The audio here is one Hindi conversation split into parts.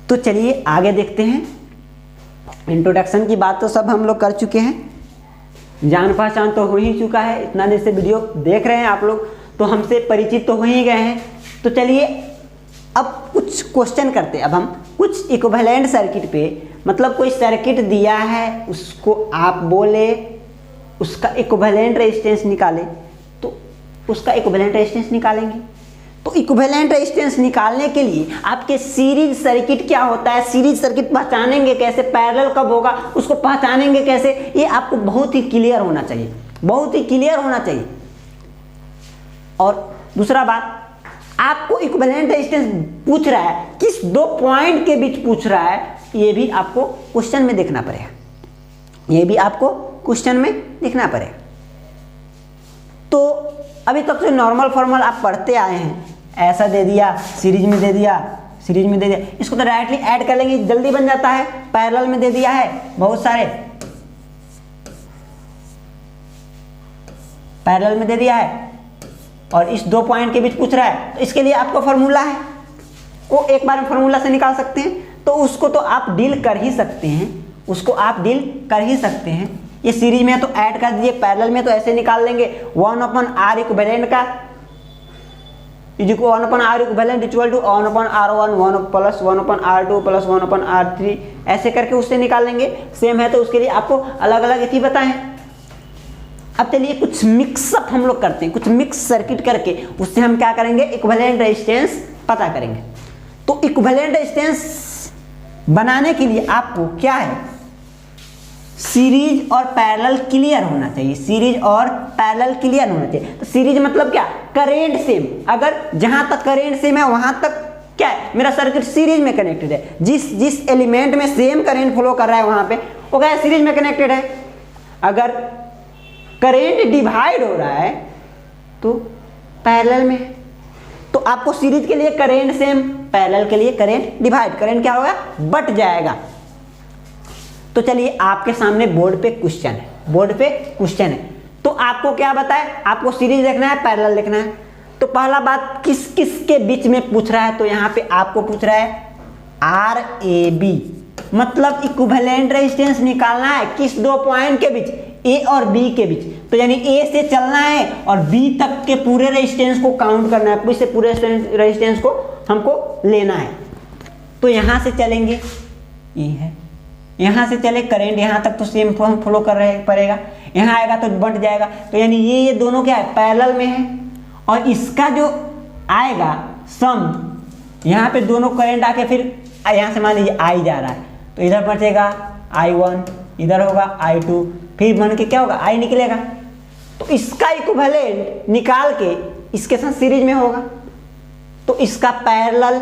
तो चलिए आगे देखते हैं। इंट्रोडक्शन की बात तो सब हम लोग कर चुके हैं, जान पहचान तो हो ही चुका है, इतना देर से वीडियो देख रहे हैं आप लोग तो हमसे परिचित तो हो ही गए हैं। तो चलिए अब कुछ क्वेश्चन करते हैं। अब हम कुछ इक्विवेलेंट सर्किट पे, मतलब कोई सर्किट दिया है उसको आप बोले उसका इक्विवेलेंट रेजिस्टेंस निकाले, तो उसका इक्विवेलेंट रेजिस्टेंस निकालेंगे। तो इक्विवेलेंट रेजिस्टेंस निकालने के लिए आपके सीरीज सर्किट क्या होता है, सीरीज सर्किट पहचानेंगे कैसे, पैरेलल कब होगा उसको पहचानेंगे कैसे, ये आपको बहुत ही क्लियर होना चाहिए, बहुत ही क्लियर होना चाहिए। और दूसरा बात, आपको इक्विवेलेंट रेजिस्टेंस पूछ रहा है, किस दो पॉइंट के बीच पूछ रहा है, ये भी आपको क्वेश्चन में देखना पड़ेगा, ये भी आपको क्वेश्चन में देखना पड़ेगा। तो अभी तक जो नॉर्मल फॉर्मूला आप पढ़ते आए हैं, ऐसा दे दिया, सीरीज में दे दिया, सीरीज में दे दिया, इसको तो डायरेक्टली ऐड कर लेंगे, जल्दी बन जाता है। पैरेलल में दे दिया है, बहुत सारे पैरेलल में दे दिया है, और इस दो पॉइंट के बीच पूछ रहा है, तो इसके लिए आपको फॉर्मूला है, वो एक बार में फॉर्मूला से निकाल सकते हैं। तो उसको तो आप डील कर ही सकते हैं, उसको आप डील कर ही सकते हैं। ये सीरीज में तो ऐड कर दीजिए, पैरेलल में तो ऐसे निकाल लेंगे 1/R इक्विवेलेंट का is equal 1/R equivalent equal to 1/R1 1 plus 1/R2 plus 1/R3, ऐसे करके उससे निकाल लेंगे। सेम है तो उसके लिए आपको अलग अलग इति बताएं। अब चलिए कुछ मिक्सअप हम लोग करते हैं, कुछ मिक्स सर्किट करके उससे हम क्या करेंगे, इक्विवेलेंट रेजिस्टेंस पता करेंगे। तो इक्विवेलेंट रेजिस्टेंस बनाने के लिए आपको क्या है, सीरीज और पैरेलल क्लियर होना चाहिए, सीरीज और पैरेलल क्लियर होना चाहिए। तो सीरीज मतलब क्या, करेंट सेम, अगर जहां तक करेंट सेम है वहां तक क्या है, मेरा सर्किट सीरीज में कनेक्टेड है। जिस एलिमेंट में सेम करेंट फ्लो कर रहा है वहां पे वो क्या है, सीरीज में कनेक्टेड है। अगर करेंट डिवाइड हो रहा है तो पैरेलल में है। तो आपको सीरीज के लिए करेंट सेम, पैरेलल के लिए करेंट डिवाइड, करेंट क्या होगा, बट जाएगा। तो चलिए आपके सामने बोर्ड पे क्वेश्चन है, बोर्ड पे क्वेश्चन है, तो आपको क्या बताए, आपको सीरीज देखना है, पैरेलल देखना है। तो पहला बात, किस किस के बीच में पूछ रहा है, तो यहाँ पे आपको पूछ रहा है RAB, मतलब इक्विवेलेंट रेजिस्टेंस निकालना है किस दो पॉइंट के बीच, A और B के बीच। तो यानी A से चलना है और B तक के पूरे रेजिस्टेंस को काउंट करना है, इससे पूरे रेजिस्टेंस को हमको लेना है। तो यहाँ से चलेंगे, ये है, यहाँ से चले करंट यहाँ तक तो सेम फ्लो कर रहे पड़ेगा, यहाँ आएगा तो बंट जाएगा। तो यानी ये दोनों क्या है, पैरेलल में है। और इसका जो आएगा सम, यहाँ पे दोनों करंट आके फिर यहाँ से मान लीजिए I जा रहा है, तो इधर बचेगा I1, इधर होगा I2, फिर बन के क्या होगा, I निकलेगा। तो इसका इक्विवेलेंट निकाल के इसके साथ सीरीज में होगा, तो इसका पैरेलल,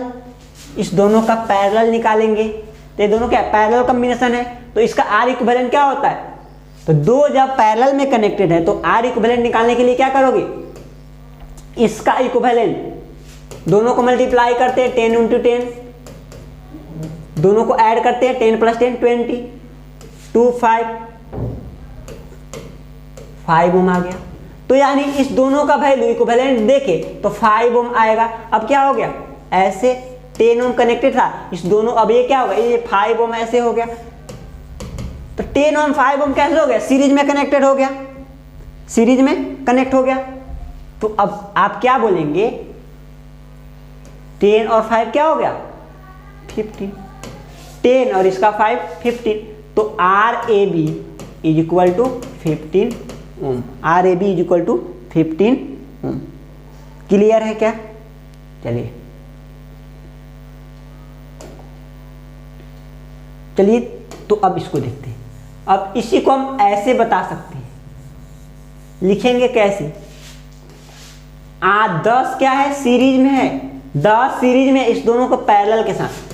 इस दोनों का पैरेलल निकालेंगे। तो ये दोनों क्या पैरेलल कॉम्बिनेशन है, तो इसका R इक्विवेलेंट क्या होता है, तो दो जब पैरेलल में कनेक्टेड है तो R इक्विवेलेंट निकालने के लिए क्या करोगे, इसका इक्विवेलेंट दोनों को मल्टीप्लाई करते हैं 10 × 10, दोनों को ऐड करते हैं 10 + 10 20, 2 5 ओम आ गया। तो यानी इस दोनों का वैल्यू इक्विवेलेंट देखे तो 5 ओम आएगा। अब क्या हो गया, ऐसे 10 ओम कनेक्टेड था, इस दोनों, अब ये क्या होगा, ये 5 ओम ऐसे हो गया। तो 10 ओम 5 ओम कैसे हो गया, सीरीज में कनेक्टेड हो गया, सीरीज में कनेक्ट हो गया। तो अब आप क्या बोलेंगे, 10 और 5 क्या हो गया, 15, 10 और इसका 5 15। तो RAB is equal to 15 ohm, RAB is equal to 15 ohm. Clear है क्या, चलिए चलिए तो अब इसको देखते हैं। अब इसी को हम ऐसे बता सकते हैं, लिखेंगे कैसे, 10 क्या है, सीरीज में है, 10 सीरीज में, इस दोनों को पैरेलल के साथ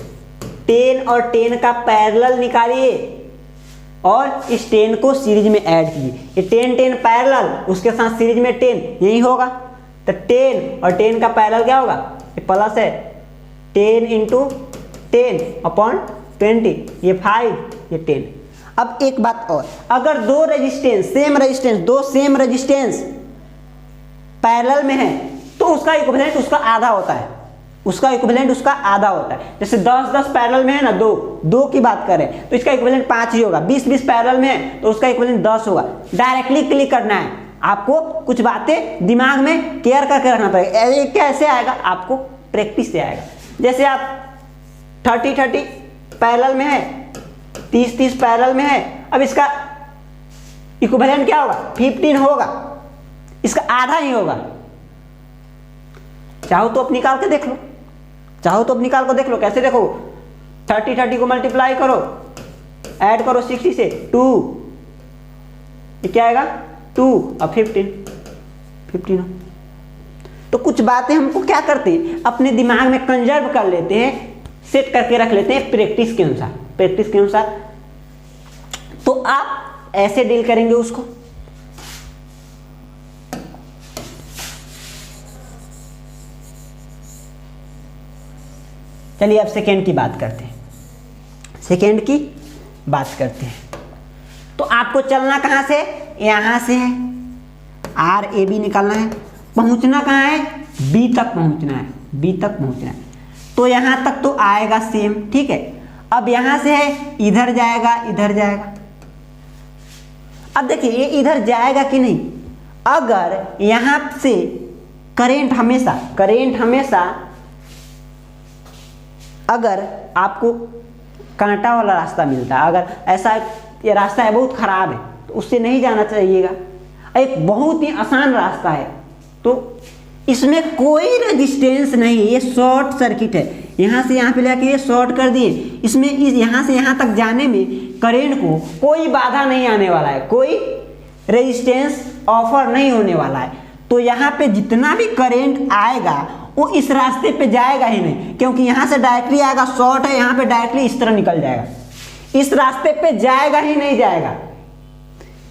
10 और 10 का पैरेलल निकालिए और इस 10 को सीरीज में ऐड कीजिए। ये 10 10 पैरेलल, उसके साथ सीरीज में 10 यही होगा। तो 10 और 10 का पैरेलल क्या होगा, ये प्लस है, 10 × 10/20, ये 5, ये 10। अब एक बात और, अगर दो रेजिस्टेंस सेम रेजिस्टेंस पैरेलल में है तो उसका इक्विवेलेंट उसका आधा होता है। उसका इक्विवेलेंट उसका आधा होता है। जैसे 10-10 पैरेलल में है ना, दो की बात करें तो इसका इक्विवेलेंट 5 ही होगा। 20-20 पैरेलल में है तो उसका इक्विवेलेंट 10 होगा। डायरेक्टली क्लिक करना है आपको, कुछ बातें दिमाग में केयर करके रखना पड़ेगा। ये कैसे आएगा, आपको प्रैक्टिस से आएगा। जैसे आप 30-30 पैरेलल में है, 30-30 पैरेलल में है, अब इसका इक्विवेलेंट क्या होगा, 15 होगा, इसका आधा ही होगा। चाहो तो अब निकाल के देख लो, चाहो तो अब निकाल कर देख लो। कैसे देखो, 30-30 को मल्टीप्लाई करो, ऐड करो 60 से 2, ये क्या आएगा 2 और 15 हो। तो कुछ बातें हमको क्या करते हैं, अपने दिमाग में कंजर्व कर लेते हैं, सेट करके रख लेते हैं प्रैक्टिस के अनुसार, प्रैक्टिस के अनुसार। तो आप ऐसे डील करेंगे उसको। चलिए अब सेकेंड की बात करते हैं, सेकेंड की बात करते हैं। तो आपको चलना कहां से, यहां से है, आर ए बी निकालना है, पहुंचना कहां है, बी तक पहुंचना है, बी तक पहुंचना है। तो यहां तक तो आएगा सेम, ठीक है। अब यहां से है, इधर जाएगा, इधर जाएगा। अब देखिए ये इधर जाएगा कि नहीं, अगर यहां से करंट हमेशा अगर आपको कांटा वाला रास्ता मिलता है, अगर ऐसा ये रास्ता है बहुत खराब है तो उससे नहीं जाना चाहिएगा। एक बहुत ही आसान रास्ता है तो इसमें कोई रेजिस्टेंस नहीं है, ये शॉर्ट सर्किट है। यहाँ से यहाँ पे लेके ये शॉर्ट कर दिए, इसमें यहाँ से यहाँ तक जाने में करंट को कोई बाधा नहीं आने वाला है, कोई रेजिस्टेंस ऑफर नहीं होने वाला है। तो यहाँ पे जितना भी करंट आएगा वो इस रास्ते पे जाएगा ही नहीं, क्योंकि यहाँ से डायरेक्टली आएगा, शॉर्ट है, यहाँ पे डायरेक्टली इस तरह निकल जाएगा, इस रास्ते पे जाएगा ही नहीं जाएगा,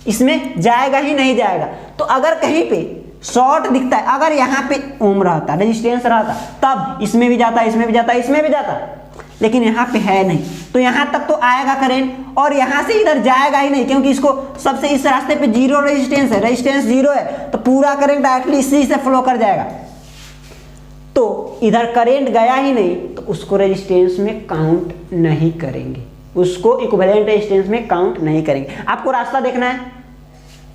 इसमें जाएगा ही नहीं जाएगा। तो अगर कहीं पे शॉर्ट दिखता है, अगर यहाँ पे ओम रहता, रेजिस्टेंस रहता, तब इसमें भी जाता, इसमें भी जाता, इसमें भी जाता, लेकिन यहाँ पे है नहीं, तो यहाँ तक तो आएगा करंट और यहाँ से इधर जाएगा ही नहीं, क्योंकि इसको सबसे इस रास्ते पे जीरो रेजिस्टेंस है, रेजिस्टेंस जीरो है, तो पूरा करंट डायरेक्टली इसी से फ्लो कर जाएगा। तो इधर करंट गया ही नहीं तो उसको रेजिस्टेंस में काउंट नहीं करेंगे, उसको इक्विवेलेंट रेजिस्टेंस में काउंट नहीं करेंगे। आपको रास्ता देखना है,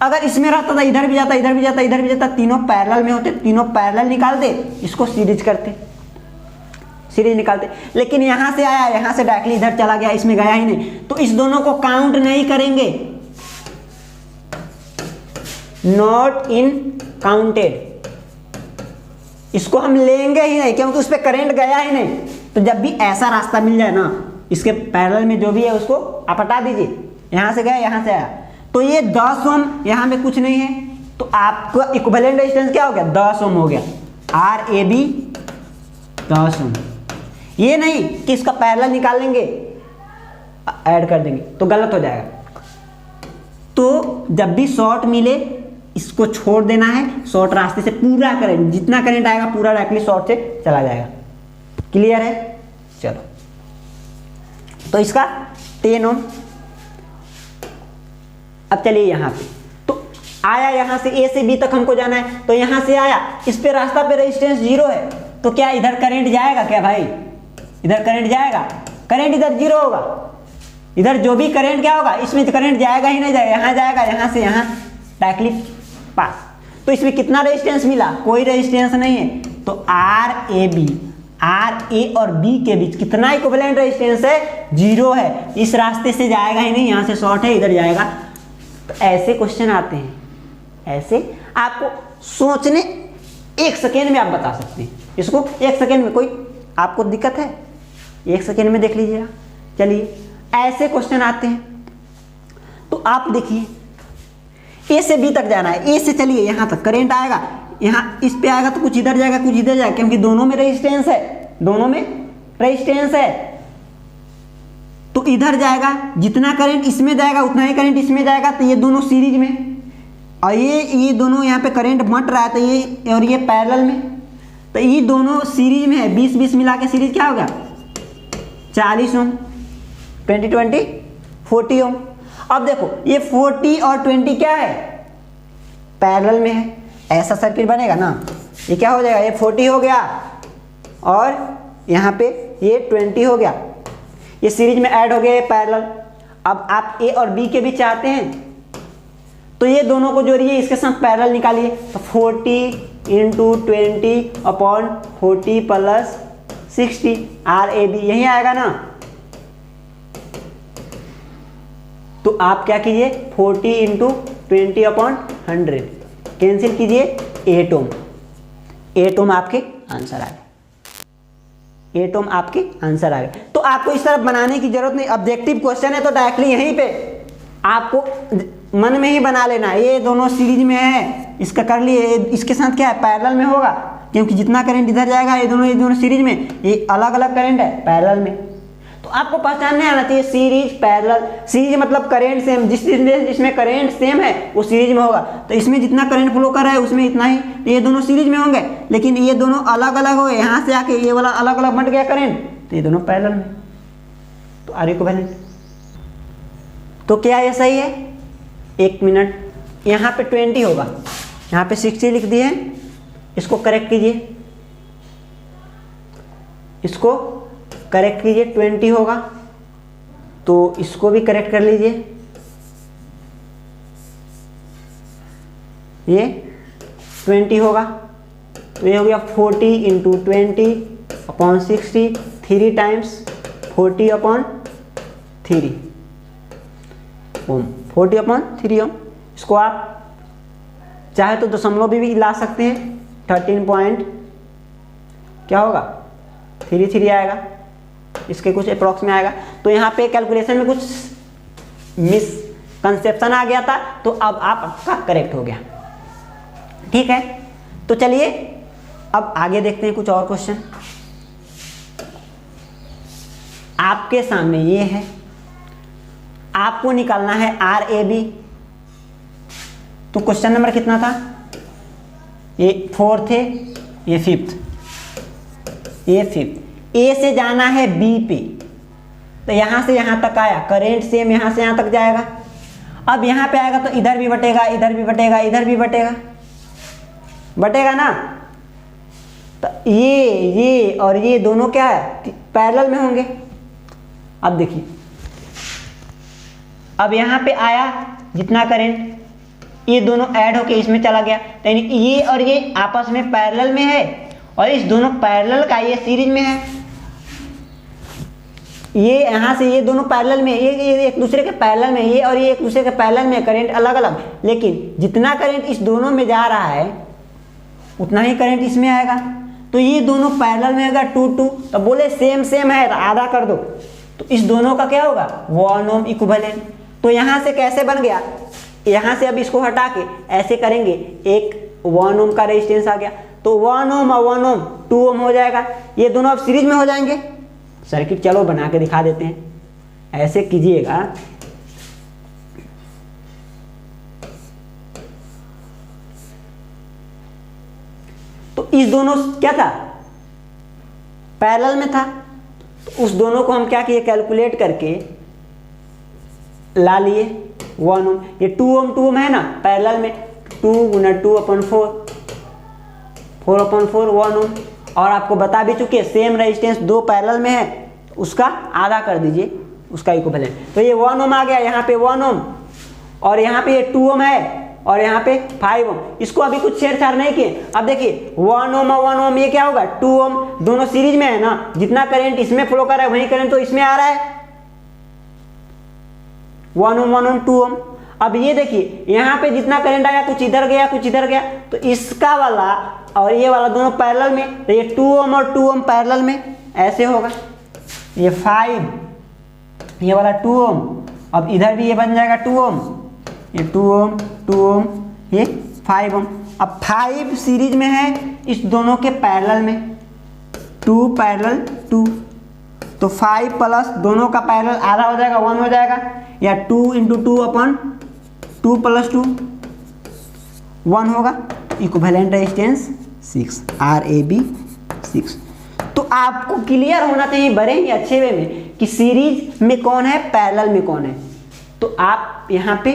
अगर इसमें रहता था इधर भी जाता, इधर भी जाता, इधर भी जाता, तीनों पैरेलल में होते, तीनों पैरेलल निकाल दे, इसको सीरीज करते, सीरीज निकालते। लेकिन यहां से आया, यहां से डायरेक्टली इधर चला गया, इसमें गया ही नहीं, तो इस दोनों को काउंट नहीं करेंगे, नॉट इन काउंटेड, इसको हम लेंगे ही नहीं, क्योंकि उस पर करंट गया ही नहीं। तो जब भी ऐसा रास्ता मिल जाए ना, इसके पैरेलल में जो भी है उसको आप हटा दीजिए, यहां से गया, यहां से आया, तो ये 10 ओम, यहां में कुछ नहीं है, तो आपका इक्विवेलेंट रेजिस्टेंस क्या हो गया, 10 ओम हो गया, आर ए बी 10 ओम। ये नहीं कि इसका पैरेलल निकाल लेंगे, ऐड कर देंगे, तो गलत हो जाएगा। तो जब भी शॉर्ट मिले इसको छोड़ देना है, शॉर्ट रास्ते से पूरा करंट, जितना करंट आएगा पूरा डायरेक्टली शॉर्ट से चला जाएगा। क्लियर है, चलो। तो इसका 10 ओम। अब चलिए यहां पे, तो आया यहां से ए से बी तक हमको जाना है, तो यहां से आया, इस पे रास्ता पे रेजिस्टेंस जीरो है, तो क्या इधर करंट जाएगा क्या भाई, इधर करंट जाएगा, करंट इधर जीरो होगा, इधर जो भी करंट क्या होगा, इसमें करंट जाएगा ही नहीं जाएगा, यहां जाएगा, यहां से यहां डायरेक्टली पास। तो इसमें कितना रेजिस्टेंस मिला, कोई रेजिस्टेंस नहीं है, तो R A B, R A और बी के बीच कितना इक्विवेलेंट रेजिस्टेंस है, जीरो है, इस रास्ते से जाएगा ही नहीं, यहां से शॉर्ट है, इधर जाएगा। तो ऐसे क्वेश्चन आते हैं, ऐसे आपको सोचने 1 सेकेंड में आप बता सकते हैं इसको, 1 सेकेंड में। कोई आपको दिक्कत है, 1 सेकेंड में देख लीजिएगा। चलिए ऐसे क्वेश्चन आते हैं, तो आप देखिए ए से बी तक जाना है, ए से चलिए यहां तक, करंट आएगा, यहाँ इस पे आएगा तो कुछ इधर जाएगा, कुछ इधर जाएगा, क्योंकि दोनों में रेजिस्टेंस है, दोनों में रेजिस्टेंस है, तो इधर जाएगा, जितना करंट इसमें जाएगा उतना ही करंट इसमें जाएगा, तो ये दोनों सीरीज में, और ये दोनों यहाँ पे करंट बंट रहा है, तो ये और ये पैरेलल में, तो ये दोनों सीरीज में है, 20-20 मिला के सीरीज क्या हो गया, 40 ओम, 20-20 40 ओम। अब देखो ये 40 और 20 क्या है, पैरेलल में है, ऐसा सर्किट बनेगा ना, ये क्या हो जाएगा, ये 40 हो गया और यहाँ पे ये 20 हो गया, ये सीरीज में ऐड हो गया, ये पैरेलल। अब आप ए और बी के भी चाहते हैं तो ये दोनों को जोड़िए, इसके साथ पैरेलल निकालिए। तो 40 इंटू 20 अपॉन 40 प्लस 60 RAB यही आएगा ना। तो आप क्या कीजिए 40 इंटू 20 अपॉन 100 कैंसिल कीजिए, 8 ओम। 8 ओम आपके आंसर आ गए, 8 ओम आपके आंसर आ गए। तो आपको इस तरफ बनाने की जरूरत नहीं, ऑब्जेक्टिव क्वेश्चन है तो डायरेक्टली यहीं पे आपको मन में ही बना लेना। ये दोनों सीरीज में है, इसका कर लिए, इसके साथ क्या है पैरेलल में होगा, क्योंकि जितना करंट इधर जाएगा ये दोनों सीरीज में, ये अलग अलग करंट है पैरेलल में। तो आपको पहचानने आना चाहिए सीरीज पैरेलल। सीरीज मतलब करंट सेम, जिसमें करंट सेम है वो सीरीज में होगा। तो इसमें जितना करंट फ्लो कर रहा है उसमें इतना ही, तो ये दोनों सीरीज में होंगे। लेकिन ये दोनों अलग अलग हो गए, यहाँ से आके ये वाला अलग अलग बट गया करंट, तो ये दोनों पैरेलल में, तो आर इक्विवेलेंट। तो क्या ये सही है? 1 मिनट, यहाँ पे 20 होगा, यहाँ पे 60 लिख दिए, इसको करेक्ट कीजिए, इसको करेक्ट कीजिए, 20 होगा तो इसको भी करेक्ट कर लीजिए, ये 20 होगा तो ये हो गया 40 इंटू 20 अपॉन 60, 3 टाइम्स 40 अपॉन 3 ओम, 40 अपॉन 3 ओम। इसको आप चाहे तो दशमलव भी ला सकते हैं, 13 पॉइंट क्या होगा 33 आएगा, इसके कुछ अप्रॉक्स में आएगा। तो यहाँ पे कैलकुलेशन में कुछ मिसकंसेप्शन आ गया था, तो अब आपका करेक्ट हो गया, ठीक है। तो चलिए अब आगे देखते हैं कुछ और क्वेश्चन। आपके सामने ये है, आपको निकालना है RAB। तो क्वेश्चन नंबर कितना था? ये 4th है, ये 5th, ये 5th। ए से जाना है बी पे, तो यहां से यहां तक आया, करेंट सेम यहां से यहां तक जाएगा। अब यहां पे आएगा तो इधर भी बटेगा, इधर भी बटेगा, इधर भी बटेगा, बटेगा ना। तो ये और ये दोनों क्या है पैरेलल में होंगे। अब देखिए, अब यहां पे आया जितना करंट, ये दोनों ऐड होके इसमें चला गया, तो ये और ये आपस में पैरेलल में है, और इस दोनों पैरेलल का ये सीरीज में है। ये यहाँ से ये दोनों पैरेलल में, ये एक दूसरे के पैरेलल में, ये और ये एक दूसरे के पैरेलल में, करंट अलग अलग, लेकिन जितना करंट इस दोनों में जा रहा है उतना ही करंट इसमें आएगा। तो ये दोनों पैरेलल में होगा 2 तो बोले सेम सेम है तो आधा कर दो, तो इस दोनों का क्या होगा 1 ओम इक्विवेलेंट। तो यहाँ से कैसे बन गया, यहाँ से अब इसको हटा के ऐसे करेंगे, एक 1 ओम का रेजिस्टेंस आ गया, तो 1 ओम और 1 ओम 2 ओम हो जाएगा। ये दोनों अब सीरीज में हो जाएंगे। सर्किट चलो बना के दिखा देते हैं, ऐसे कीजिएगा। तो इस दोनों क्या था पैरेलल में था, तो उस दोनों को हम क्या किए कैलकुलेट करके ला लिए 1 ओम। ये 2 ओम है ना पैरेलल में, 2 गुना 2/4, 4/4 1 ओम। और आपको बता भी चुके सेम रेजिस्टेंस दो पैरेलल में है, तो उसका आधा कर दीजिए उसका इक्विवेलेंट। तो ये 1 ओम आ गया, यहाँ पे 1 ओम, और यहाँ पे ये 2 ओम है, और यहाँ पे 5 ओम। इसको अभी कुछ छेड़छाड़ नहीं किए। अब देखिए 1 ओम और 1 ओम ये क्या होगा 2 ओम, दोनों सीरीज में है ना, जितना करंट इसमें फ्लो कर रहा है वही करंट तो इसमें आ रहा है, 1 ओम 1 ओम 2 ओम। अब ये देखिए यहाँ पे जितना करंट आया कुछ इधर गया कुछ इधर गया, तो इसका वाला और ये वाला दोनों पैरेलल में, तो ये 2 ओम और 2 ओम पैरेलल में ऐसे होगा। ये 5, ये वाला 2 ओम, अब इधर भी ये बन जाएगा 2 ओम, ये 2 ओम 2 ओम, ये 5 ओम। अब 5 सीरीज में है इस दोनों के पैरेलल में, 2 पैरेलल 2, तो 5 प्लस दोनों का पैरेलल आधा हो जाएगा 1 हो जाएगा, या 2 इंटू 2/2 प्लस 2 1 होगा। Equivalent resistance 6 RAB 6। तो आपको क्लियर होना चाहिए बड़े ही अच्छे वे में कि सीरीज में कौन है पैरेलल में कौन है। तो आप यहां पे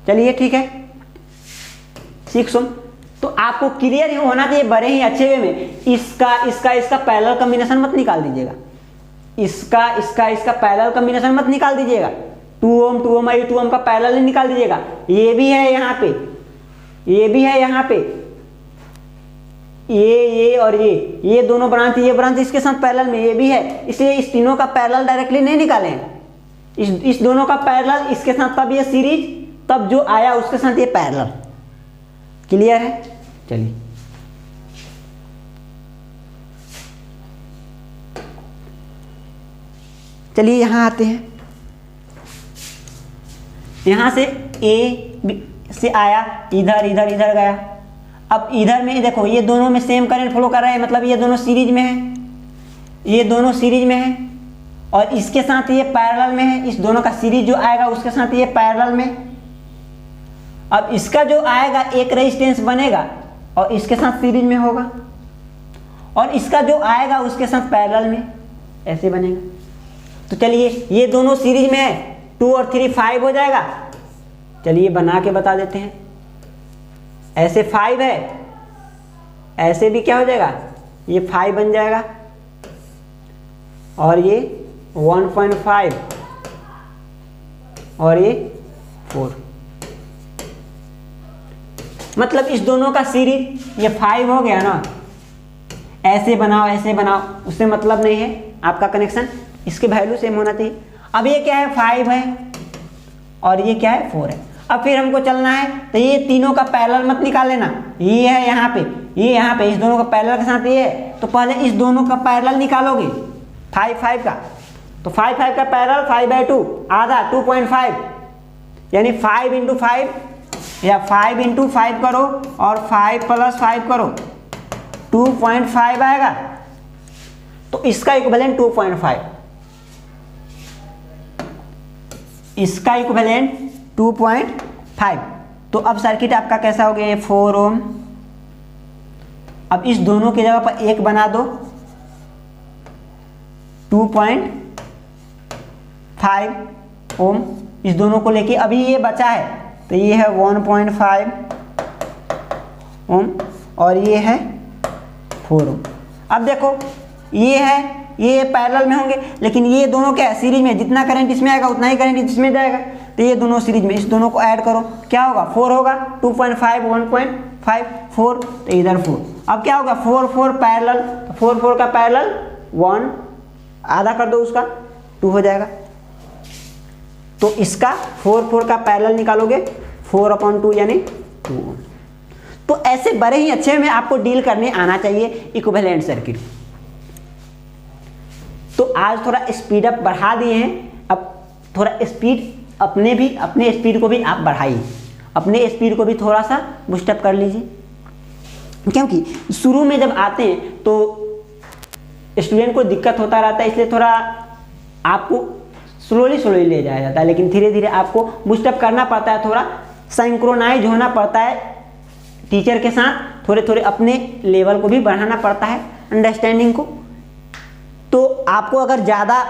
चलिए ठीक है 6 ओम। तो आपको क्लियर ही होना चाहिए बड़े ही अच्छे वे में। इसका पैरेलल कॉम्बिनेशन मत निकाल दीजिएगा, इसका पैरेलल कॉम्बिनेशन मत निकाल दीजिएगा। 2 ओम 2 ओम 2 ओम का पैरेलल नहीं निकाल दीजिएगा। ये भी है यहाँ पे, ये भी है यहाँ पे, ये और ये दोनों ब्रांच, ये ब्रांच इसके साथ पैरेलल में ये भी है, इसलिए इस तीनों का पैरेलल डायरेक्टली नहीं निकाले हैं। इस दोनों का पैरेलल इसके साथ, तब ये सीरीज, तब जो आया उसके साथ ये पैरेलल। क्लियर है? चलिए चलिए यहाँ आते हैं। यहाँ से ए से आया, इधर इधर इधर गया। अब इधर में देखो, ये दोनों में सेम करंट फ्लो कर रहा है, मतलब ये दोनों सीरीज में है, ये दोनों सीरीज में है, और इसके साथ ये पैरेलल में है। इस दोनों का सीरीज जो आएगा उसके साथ ये पैरेलल में। अब इसका जो आएगा एक रेजिस्टेंस बनेगा और इसके साथ सीरीज में होगा, और इसका जो आएगा उसके साथ पैरेलल में ऐसे बनेगा। तो चलिए ये दोनों सीरीज में है, 2 और 3 5 हो जाएगा। चलिए बना के बता देते हैं। ऐसे 5 है, ऐसे भी क्या हो जाएगा, ये 5 बन जाएगा, और ये 1.5 और ये 4। मतलब इस दोनों का सीरीज ये 5 हो गया ना। ऐसे बनाओ ऐसे बनाओ, उससे मतलब नहीं है, आपका कनेक्शन इसके वैल्यू सेम होना चाहिए। अब ये क्या है, 5 है और ये क्या है, 4 है। अब फिर हमको चलना है, तो ये तीनों का पैरेलल मत निकाल लेना। ये है यहाँ पे, ये यहाँ पे, इस दोनों का पैरेलल के साथ ये है, तो पहले इस दोनों का पैरेलल निकालोगे 5 का। तो 5 का पैरेलल 5/2 आधा 2.5, यानी 5 × 5 या 5 × 5 करो और 5 + 5 करो, 2.5 आएगा। तो इसका इक्विवेलेंट 2.5, इसका इक्विवेलेंट 2.5। तो अब सर्किट आपका कैसा हो गया, ये 4 ओम। अब इस दोनों की जगह पर एक बना दो, 2.5 ओम, इस दोनों को लेके अभी ये बचा है, तो ये है 1.5 ओम और ये है 4 ओम। अब देखो ये है, ये पैरेलल में होंगे, लेकिन ये दोनों क्या है, सीरीज में। जितना करंट इसमें आएगा उतना ही करंट इसमें जाएगा, तो ये दोनों सीरीज में, इस दोनों को ऐड करो, क्या होगा, 4 होगा। 2.5 1.5 4, तो इधर 4। अब क्या होगा, 4 4 पैरेलल, तो 4 4 का पैरेलल 1, आधा कर दो उसका, 2 हो जाएगा। तो इसका 4 4 का पैरेलल निकालोगे, 4/2 यानी 2 ओम। तो ऐसे बड़े ही अच्छे में आपको डील करने आना चाहिए इक्विवेलेंट सर्किट। तो आज थोड़ा स्पीड अप बढ़ा दिए हैं, अब थोड़ा स्पीड अपने स्पीड को भी आप बढ़ाइए, अपने स्पीड को भी थोड़ा सा बूस्टअप कर लीजिए, क्योंकि शुरू में जब आते हैं तो स्टूडेंट को दिक्कत होता रहता है, इसलिए थोड़ा आपको स्लोली ले जाया जाता है, लेकिन धीरे धीरे आपको बूस्टअप करना पड़ता है, थोड़ा सिंक्रोनाइज होना पड़ता है टीचर के साथ, थोड़े थोड़े अपने लेवल को भी बढ़ाना पड़ता है, अंडरस्टैंडिंग को। तो आपको अगर ज़्यादा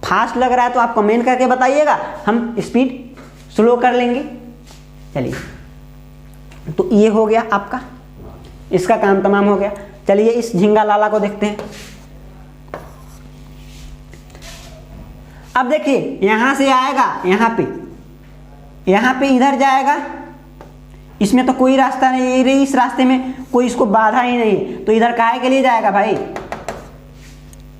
फास्ट लग रहा है तो आप कमेंट करके बताइएगा, हम स्पीड स्लो कर लेंगे। चलिए, तो ये हो गया आपका, इसका काम तमाम हो गया। चलिए इस झिंगा लाला को देखते हैं। अब देखिए यहां से आएगा, यहाँ पे इधर जाएगा, इसमें तो कोई रास्ता नहीं है, इस रास्ते में कोई इसको बाधा ही नहीं, तो इधर काहे के लिए जाएगा भाई,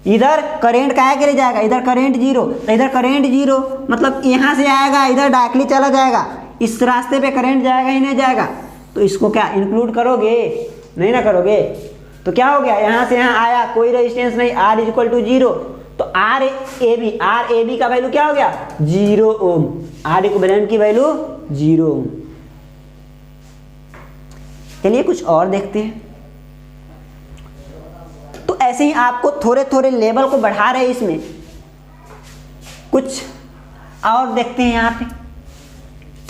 इधर करेंट काहे के लिए जाएगा, इधर करेंट 0, तो इधर करेंट 0 मतलब यहाँ से आएगा, इधर डायरेक्टली चला जाएगा, इस रास्ते पे करेंट जाएगा ही नहीं जाएगा। तो इसको क्या इंक्लूड करोगे, नहीं ना करोगे, तो क्या हो गया, यहाँ से यहाँ आया, कोई रेजिस्टेंस नहीं, R = 0, तो RAB का वैल्यू क्या हो गया, 0 ओम, R इक्विवेलेंट की वैल्यू 0 ओम। चलिए कुछ और देखते हैं। तो ऐसे ही आपको थोड़े थोड़े लेवल को बढ़ा रहे हैं, इसमें कुछ और देखते हैं। यहाँ पे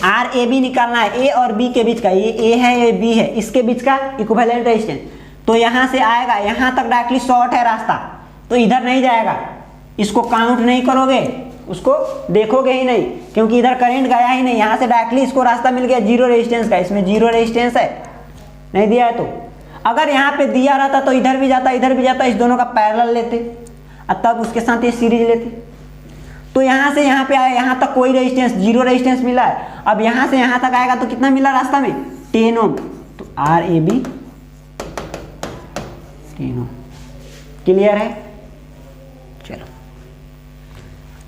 RAB निकालना है, A और B के बीच का, ये A है ये B है, इसके बीच का इक्विवेलेंट रेजिस्टेंस। तो यहाँ से आएगा, यहाँ तक डायरेक्टली शॉर्ट है रास्ता, तो इधर नहीं जाएगा, इसको काउंट नहीं करोगे, उसको देखोगे ही नहीं, क्योंकि इधर करंट गया ही नहीं, यहाँ से डायरेक्टली इसको रास्ता मिल गया 0 रेजिस्टेंस का, इसमें 0 रेजिस्टेंस है, नहीं दिया है तो अगर यहाँ पे दिया रहता तो इधर भी जाता इधर भी जाता, इस दोनों का पैरेलल लेते और तब उसके साथ ये सीरीज लेते। तो यहाँ से यहाँ पे आया, यहाँ तक कोई रेजिस्टेंस, जीरो रेजिस्टेंस मिला है। अब यहाँ से यहाँ तक आएगा तो कितना मिला रास्ता में, 10 ओम। तो RAB 10 ओम। क्लियर है? चलो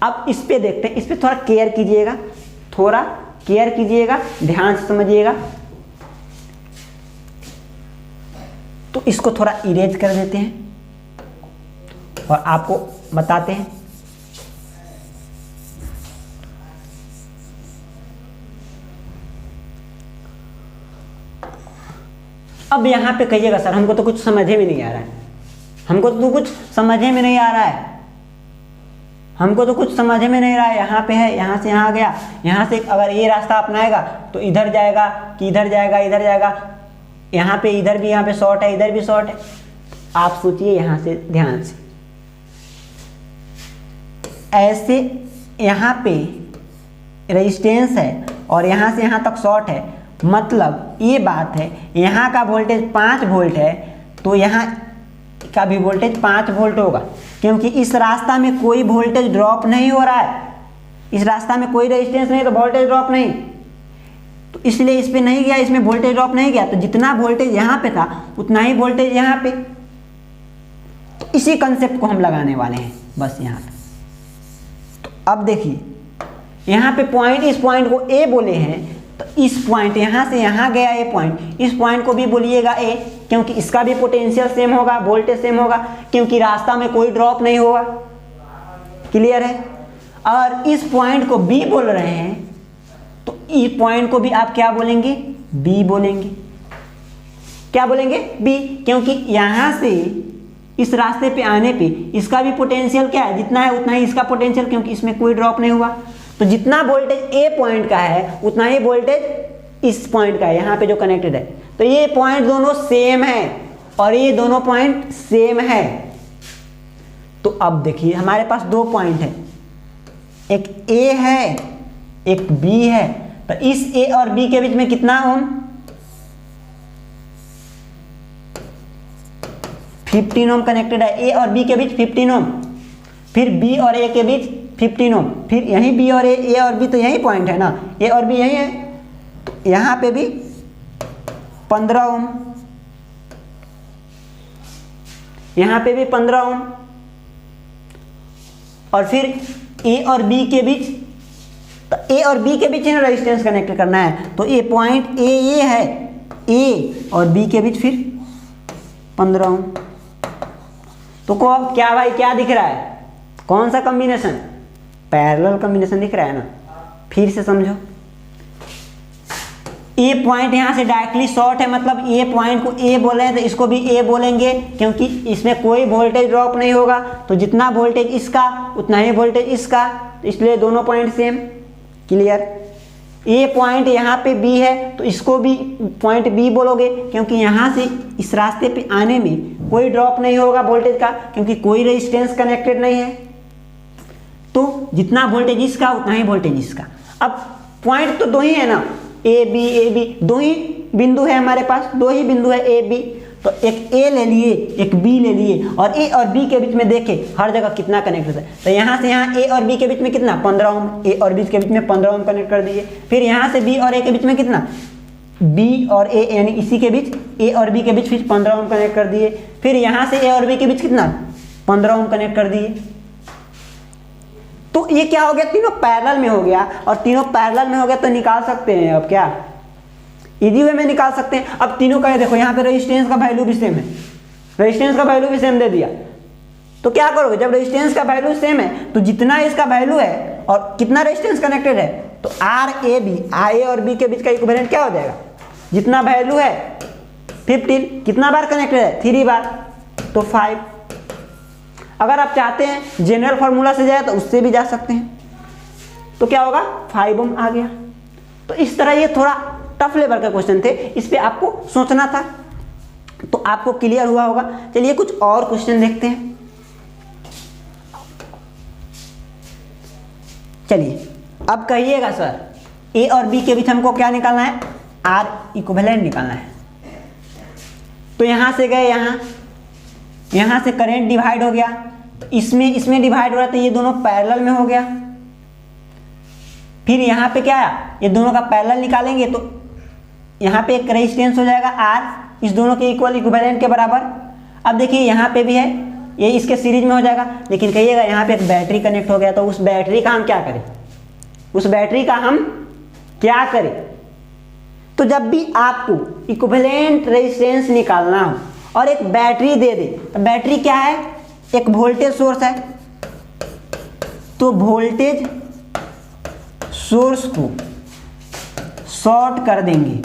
अब इस पे देखते हैं, इस पे थोड़ा केयर कीजिएगा, थोड़ा केयर कीजिएगा, ध्यान से समझिएगा। तो इसको थोड़ा इरेज कर देते हैं और आपको बताते हैं। अब यहां पे कहिएगा सर हमको तो कुछ समझ में नहीं आ रहा है, हमको तो कुछ समझ में नहीं आ रहा है, हमको तो कुछ समझ में नहीं रहा है। यहाँ पे है, यहाँ से यहाँ आ गया, यहाँ से अगर ये रास्ता अपनाएगा तो इधर जाएगा कि इधर जाएगा, इधर जाएगा, यहाँ पे इधर भी, यहाँ पे शॉर्ट है, इधर भी शॉर्ट है। आप सोचिए यहाँ से ध्यान से, ऐसे यहाँ पे रेजिस्टेंस है और यहाँ से यहाँ तक शॉर्ट है, मतलब ये बात है यहाँ का वोल्टेज 5 वोल्ट है तो यहाँ का भी वोल्टेज 5 वोल्ट होगा, क्योंकि इस रास्ता में कोई वोल्टेज ड्रॉप नहीं हो रहा है, इस रास्ता में कोई रेजिस्टेंस नहीं तो वोल्टेज ड्रॉप नहीं, तो इसलिए इस पे नहीं गया, इसमें वोल्टेज ड्रॉप नहीं गया। तो जितना वोल्टेज यहाँ पे था उतना ही वोल्टेज यहाँ पे। तो इसी कंसेप्ट को हम लगाने वाले हैं बस यहाँ पे। तो अब देखिए यहाँ पे पॉइंट, इस पॉइंट को A बोले हैं, तो इस पॉइंट यहाँ से यहाँ गया ये पॉइंट, इस पॉइंट को भी बोलिएगा A, क्योंकि इसका भी पोटेंशियल सेम होगा, वोल्टेज सेम होगा, क्योंकि रास्ता में कोई ड्रॉप नहीं होगा। क्लियर है? और इस पॉइंट को B बोल रहे हैं तो इस पॉइंट को भी आप क्या बोलेंगे, B बोलेंगे। क्या बोलेंगे? B, क्योंकि यहाँ से इस रास्ते पे आने पे इसका भी पोटेंशियल क्या है, जितना है उतना ही इसका पोटेंशियल, क्योंकि इसमें कोई ड्रॉप नहीं हुआ। तो जितना वोल्टेज A पॉइंट का है उतना ही वोल्टेज इस पॉइंट का है, यहाँ पे जो कनेक्टेड है। तो ये पॉइंट दोनों सेम है और ये दोनों पॉइंट सेम है। तो अब देखिए हमारे पास दो पॉइंट है, एक A है एक B है, तो इस A और B के बीच में कितना ओम, 15 ओम कनेक्टेड है। A और B के बीच 15 ओम, फिर B और A के बीच 15 ओम, फिर यहीं B और A और B तो यही पॉइंट है ना, A और B यही है, तो यहाँ पे भी 15 ओम, यहाँ पे भी 15 ओम, और फिर A और B के बीच, तो A और B के बीच रेजिस्टेंस कनेक्ट करना है, तो ये पॉइंट ये है, A और B के बीच फिर 15 ओम। तो को अब क्या भाई, क्या दिख रहा है, कौन सा कॉम्बिनेशन, पैरेलल कॉम्बिनेशन दिख रहा है ना। फिर से समझो, ए पॉइंट यहाँ से डायरेक्टली शॉर्ट है, मतलब ए पॉइंट को ए बोले तो इसको भी ए बोलेंगे, क्योंकि इसमें कोई वोल्टेज ड्रॉप नहीं होगा, तो जितना वोल्टेज इसका उतना ही वोल्टेज इसका, इसलिए दोनों पॉइंट सेम। क्लियर? ए पॉइंट यहाँ पे बी है तो इसको भी पॉइंट बी बोलोगे, क्योंकि यहाँ से इस रास्ते पे आने में कोई ड्रॉप नहीं होगा वोल्टेज का, क्योंकि कोई रेजिस्टेंस कनेक्टेड नहीं है, तो जितना वोल्टेज इसका उतना ही वोल्टेज इसका। अब पॉइंट तो दो ही है ना, ए बी, दो ही बिंदु है हमारे पास, दो ही बिंदु है ए बी, तो एक ए ले लिए एक बी ले लिए, और ए और बी के बीच में देखे हर जगह कितना कनेक्ट होता है, तो यहाँ से यहाँ ए और बी के बीच में कितना 15 ओम, ए और बी के बीच में 15 ओम कनेक्ट कर दिए। फिर यहाँ से बी और ए के बीच में कितना, बी और ए यानी इसी के बीच ए और बी के बीच फिर 15 ओम कनेक्ट कर दिए। फिर यहाँ से ए और बी के बीच कितना 15 ओम कनेक्ट कर दिए। तो ये क्या हो गया, तीनों पैरेलल में हो गया, और तीनों पैरेलल में हो गया तो निकाल सकते हैं। अब क्या इजी वे में निकाल सकते हैं। अब तीनों का देखो यहाँ पे रेजिस्टेंस का वैल्यू भी सेम है, रेजिस्टेंस का वैल्यू भी सेम दे दिया, तो क्या करोगे, जब रेजिस्टेंस का वैल्यू सेम है तो जितना इसका वैल्यू है और कितना रेजिस्टेंस कनेक्टेड है, तो आर ए बी, ए और बी के बीच का इक्विवेलेंट क्या हो जाएगा, जितना वैल्यू है 15, कितना बार कनेक्टेड है 3 बार, तो 5। अगर आप चाहते हैं जनरल फॉर्मूला से जाए तो उससे भी जा सकते हैं, तो क्या होगा 5 ओम आ गया। तो इस तरह ये थोड़ा टफ लेवल का क्वेश्चन थे, इस पे आपको सोचना था, तो आपको क्लियर हुआ होगा। चलिए कुछ और क्वेश्चन देखते हैं। चलिए अब कहिएगा सर ए और बी के बीच हमको क्या निकालना है, आर इक्विवेलेंट निकालना है। तो यहाँ से गए यहाँ से करंट डिवाइड हो गया, इसमें डिवाइड हो रहा था, ये दोनों पैरेलल में हो गया। फिर यहाँ पे क्या आया, ये दोनों का पैरेलल निकालेंगे तो यहाँ पे एक रेजिस्टेंस हो जाएगा R, इस दोनों के इक्वल इक्विवेलेंट के बराबर। अब देखिए यहाँ पे भी है, ये इसके सीरीज में हो जाएगा। लेकिन कहिएगा यहाँ पे एक बैटरी कनेक्ट हो गया, तो उस बैटरी का हम क्या करें, उस बैटरी का हम क्या करें। तो जब भी आपको इक्विवेलेंट रेजिस्टेंस निकालना हो और एक बैटरी दे दे, तो बैटरी क्या है, एक वोल्टेज सोर्स है, तो वोल्टेज सोर्स को शॉर्ट कर देंगे,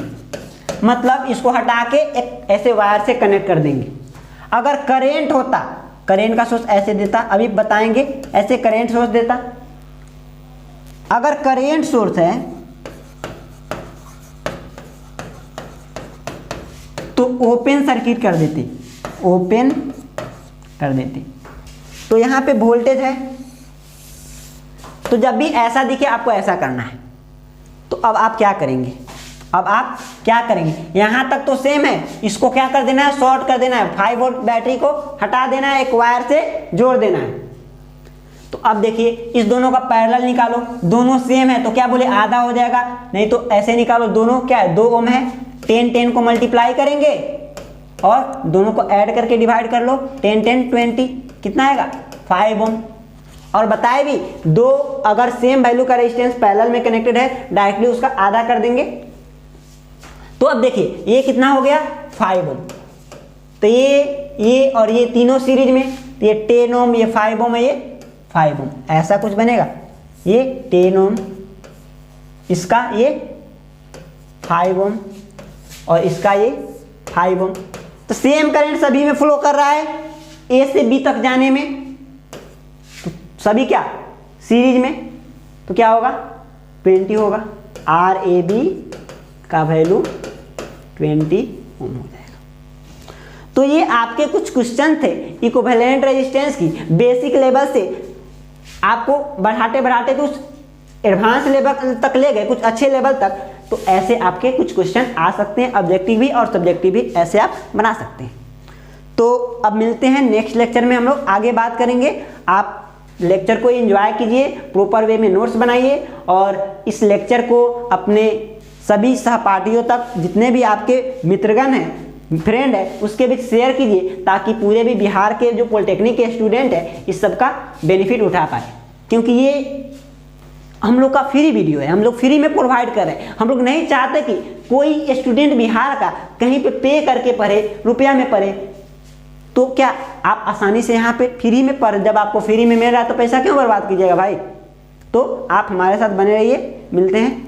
मतलब इसको हटा के एक ऐसे वायर से कनेक्ट कर देंगे। अगर करंट होता, करंट का सोर्स ऐसे देता, अभी बताएंगे, ऐसे करंट सोर्स देता। अगर करंट सोर्स है तो ओपन सर्किट कर देते, ओपन कर देते। तो यहाँ पे वोल्टेज है, तो जब भी ऐसा दिखे आपको ऐसा करना है। तो अब आप क्या करेंगे, अब आप क्या करेंगे, यहाँ तक तो सेम है, इसको क्या कर देना है, शॉर्ट कर देना है, 5 वोल्ट बैटरी को हटा देना है, एक वायर से जोड़ देना है। तो अब देखिए इस दोनों का पैरेलल निकालो, दोनों सेम है तो क्या बोले आधा हो जाएगा, नहीं तो ऐसे निकालो, दोनों क्या है 2 ओम है, 10 को मल्टीप्लाई करेंगे और दोनों को ऐड करके डिवाइड कर लो, 10 10 20 कितना आएगा 5 ओम। और बताए भी दो अगर सेम वैल्यू का रेजिस्टेंस पैरेलल में कनेक्टेड है, डायरेक्टली उसका आधा कर देंगे। तो अब देखिए ये कितना हो गया 5 ओम, तो ये और ये तीनों सीरीज में, तो ये 10 ओम, ये 5 ओम है, ये 5 ओम, ऐसा कुछ बनेगा, ये 10 ओम, इसका ये 5 ओम और इसका ये 5 ओम। तो सेम करंट सभी में फ्लो कर रहा है, ए से बी तक जाने में, तो सभी क्या सीरीज में, तो क्या होगा 20 होगा, आर ए बी का वैल्यू 20 ओम हो जाएगा। तो ये आपके कुछ क्वेश्चन थे इक्विवेलेंट रेजिस्टेंस की, बेसिक लेवल से आपको बढ़ाते बढ़ाते तो उस एडवांस लेवल तक ले गए, कुछ अच्छे लेवल तक। तो ऐसे आपके कुछ क्वेश्चन आ सकते हैं, ऑब्जेक्टिव भी और सब्जेक्टिव भी, ऐसे आप बना सकते हैं। तो अब मिलते हैं नेक्स्ट लेक्चर में, हम लोग आगे बात करेंगे। आप लेक्चर को एंजॉय कीजिए, प्रॉपर वे में नोट्स बनाइए और इस लेक्चर को अपने सभी सहपाठियों तक, जितने भी आपके मित्रगण हैं, फ्रेंड है, उसके बीच शेयर कीजिए, ताकि पूरे भी बिहार के जो पॉलिटेक्निक के स्टूडेंट है इस सब का बेनिफिट उठा पाए। क्योंकि ये हम लोग का फ्री वीडियो है, हम लोग फ्री में प्रोवाइड कर रहे हैं। हम लोग नहीं चाहते कि कोई स्टूडेंट बिहार का कहीं पे करके पढ़े, रुपया में पढ़े। तो क्या आप आसानी से यहाँ पे फ्री में पढ़, जब आपको फ्री में मिल रहा है तो पैसा क्यों बर्बाद कीजिएगा भाई। तो आप हमारे साथ बने रहिए, मिलते हैं